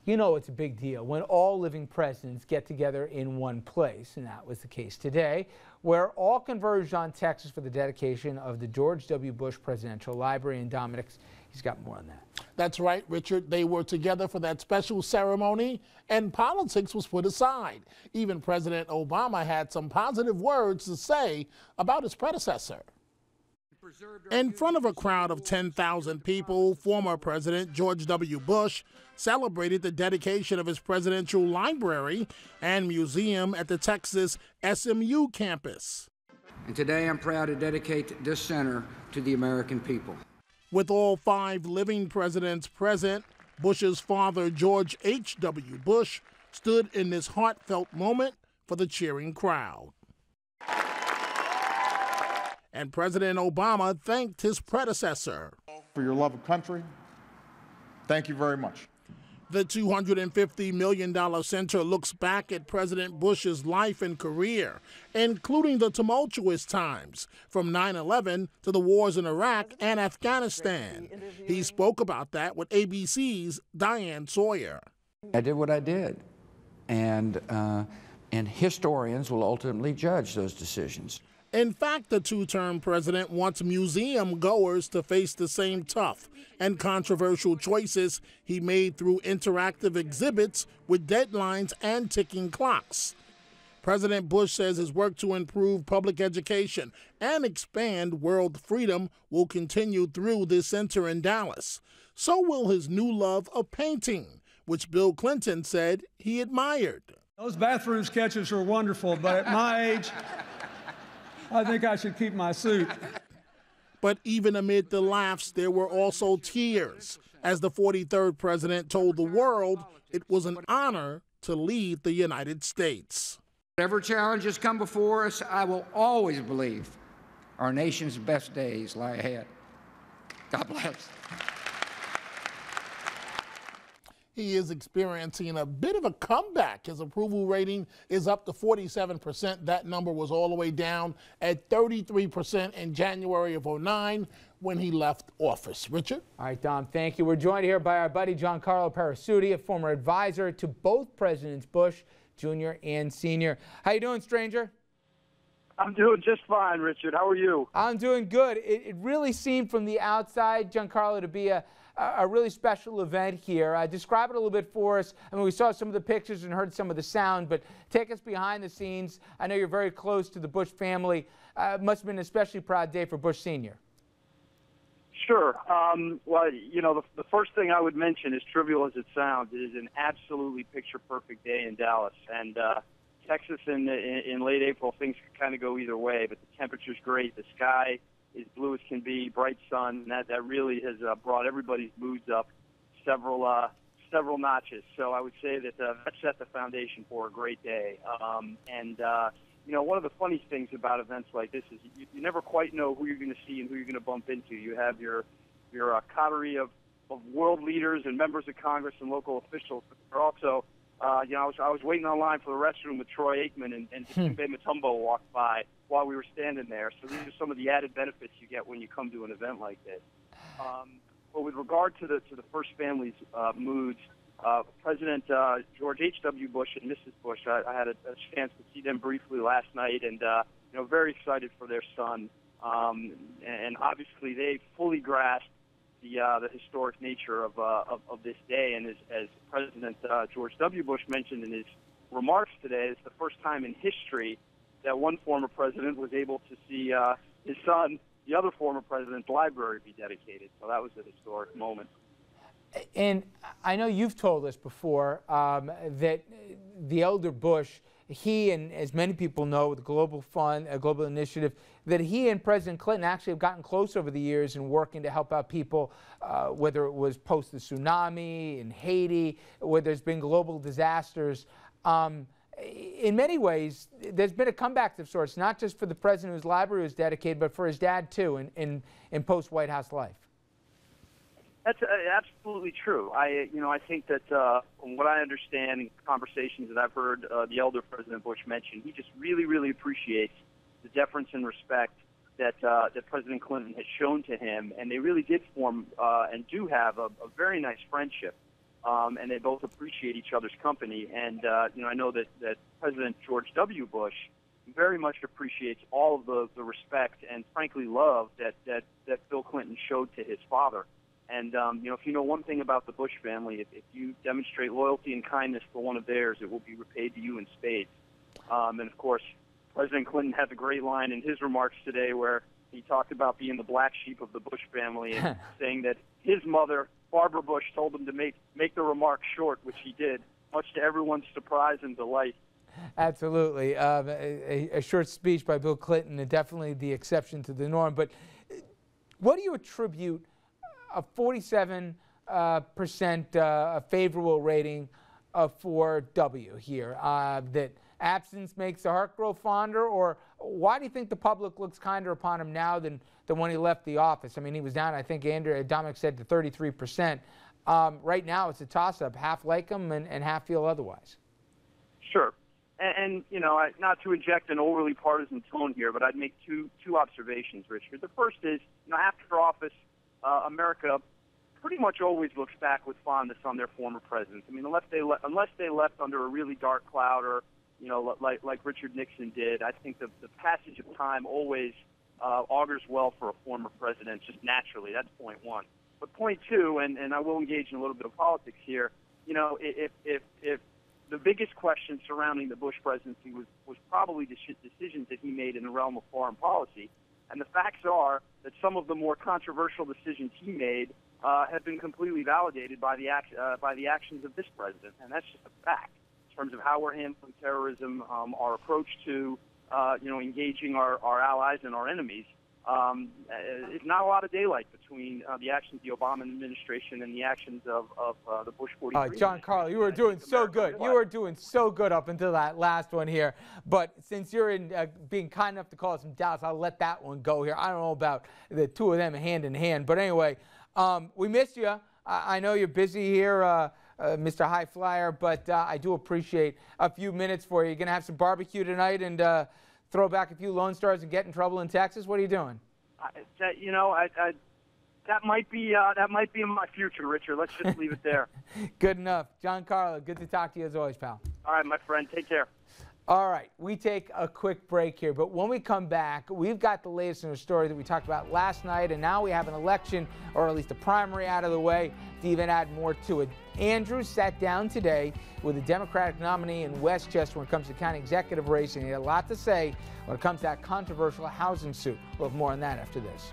You know it's a big deal when all living presidents get together in one place, and that was the case today, where all converged on Texas for the dedication of the George W. Bush Presidential Library. And Dominic's, he's got more on that. That's right, Richard. They were together for that special ceremony, and politics was put aside. Even President Obama had some positive words to say about his predecessor. In front of a crowd of 10,000 people, former President George W. Bush celebrated the dedication of his presidential library and museum at the Texas SMU campus. And today I'm proud to dedicate this center to the American people. With all 5 living presidents present, Bush's father, George H.W. Bush, stood in this heartfelt moment for the cheering crowd. And President Obama thanked his predecessor. For your love of country, thank you very much. The $250 million center looks back at President Bush's life and career, including the tumultuous times from 9/11 to the wars in Iraq and Afghanistan. He spoke about that with ABC's Diane Sawyer. I did what I did, and historians will ultimately judge those decisions. In fact, the 2-term president wants museum goers to face the same tough and controversial choices he made through interactive exhibits with deadlines and ticking clocks. President Bush says his work to improve public education and expand world freedom will continue through this center in Dallas. So will his new love of painting, which Bill Clinton said he admired. Those bathroom sketches are wonderful, but at my age, I think I should keep my suit. But even amid the laughs, there were also tears, as the 43rd president told the world it was an honor to lead the United States. Whatever challenges come before us, I will always believe our nation's best days lie ahead. God bless. He is experiencing a bit of a comeback. His approval rating is up to 47%. That number was all the way down at 33% in January of '09 when he left office. Richard? All right, Dom, thank you. We're joined here by our buddy Gian-Carlo Peressutti, a former advisor to both Presidents Bush, Jr. and Sr. How you doing, stranger? I'm doing just fine, Richard. How are you? I'm doing good. It really seemed from the outside, Gian-Carlo, to be a really special event here. Describe it a little bit for us. I mean, we saw some of the pictures and heard some of the sound, but take us behind the scenes. I know you're very close to the Bush family. Must have been an especially proud day for Bush Sr. Sure. Well, you know, the first thing I would mention, as trivial as it sounds, it is an absolutely picture-perfect day in Dallas. And Texas in late April, things could kind of go either way, but the temperature's great. The sky is blue as can be, bright sun, and that really has brought everybody's moods up several notches. So I would say that that set the foundation for a great day. You know, one of the funny things about events like this is you never quite know who you're going to see and who you're going to bump into. You have your coterie of world leaders and members of Congress and local officials, but they're also you know, I was waiting online for the restroom with Troy Aikman and Dikembe Mutombo walked by while we were standing there. So these are some of the added benefits you get when you come to an event like this. But with regard to the first family's moods, President George H.W. Bush and Mrs. Bush, I had a chance to see them briefly last night, and you know, very excited for their son. And obviously, they fully grasped the historic nature of this day. And as President George W. Bush mentioned in his remarks today, it's the first time in history that one former president was able to see his son, the other former president's library, be dedicated. So that was a historic moment. And I know you've told us before that the elder Bush, he and as many people know, the Global Fund, a global initiative, that he and President Clinton actually have gotten close over the years in working to help out people, whether it was post the tsunami in Haiti, where there's been global disasters. In many ways, there's been a comeback of sorts, not just for the president whose library was dedicated, but for his dad too in post-White House life. That's absolutely true. I think that from what I understand in conversations that I've heard the elder President Bush mention, he just really, really appreciates the deference and respect that President Clinton has shown to him, and they really did form and do have a very nice friendship. and they both appreciate each other's company. And I know that President George W. Bush very much appreciates all of the respect and, frankly, love that Bill Clinton showed to his father. And, if you know one thing about the Bush family, if you demonstrate loyalty and kindness for one of theirs, it will be repaid to you in spades. And, of course, President Clinton had a great line in his remarks today where he talked about being the black sheep of the Bush family and saying that his mother, Barbara Bush, told him to make the remarks short, which he did, much to everyone's surprise and delight. Absolutely. A short speech by Bill Clinton, and definitely the exception to the norm. But what do you attribute a 47% favorable rating for W here? That absence makes the heart grow fonder, or why do you think the public looks kinder upon him now than when he left the office? I mean, he was down, I think Dominic said, to 33%. Right now it's a toss-up. Half like him and half feel otherwise. Sure. And not to inject an overly partisan tone here, but I'd make two observations, Richard. The first is, after office, America pretty much always looks back with fondness on their former presidents. I mean, unless they left under a really dark cloud or, like Richard Nixon did, I think the passage of time always augurs well for a former president, just naturally. That's point one. But point two, and I will engage in a little bit of politics here, if the biggest question surrounding the Bush presidency was probably the decisions that he made in the realm of foreign policy. And the facts are that some of the more controversial decisions he made have been completely validated by the actions of this president. And that's just a fact in terms of how we're handling terrorism, our approach to engaging our allies and our enemies. It's not a lot of daylight between the actions of the Obama administration and the actions of the Bush 43. Gian-Carlo, you were doing so good. You were doing so good up until that last one here. But since you're being kind enough to call us from Dallas, I'll let that one go here. I don't know about the two of them hand in hand. But anyway, we missed you. I know you're busy here, Mr. High Flyer, but I do appreciate a few minutes for you. You're going to have some barbecue tonight and throw back a few Lone Stars and get in trouble in Texas? What are you doing? That might be in my future, Richard. Let's just leave it there. Good enough. Gian-Carlo, good to talk to you as always, pal. All right, my friend. Take care. All right, we take a quick break here, but when we come back, we've got the latest in a story that we talked about last night, and now we have an election, or at least a primary, out of the way to even add more to it. Andrew sat down today with a Democratic nominee in Westchester when it comes to the county executive race, and he had a lot to say when it comes to that controversial housing suit. We'll have more on that after this.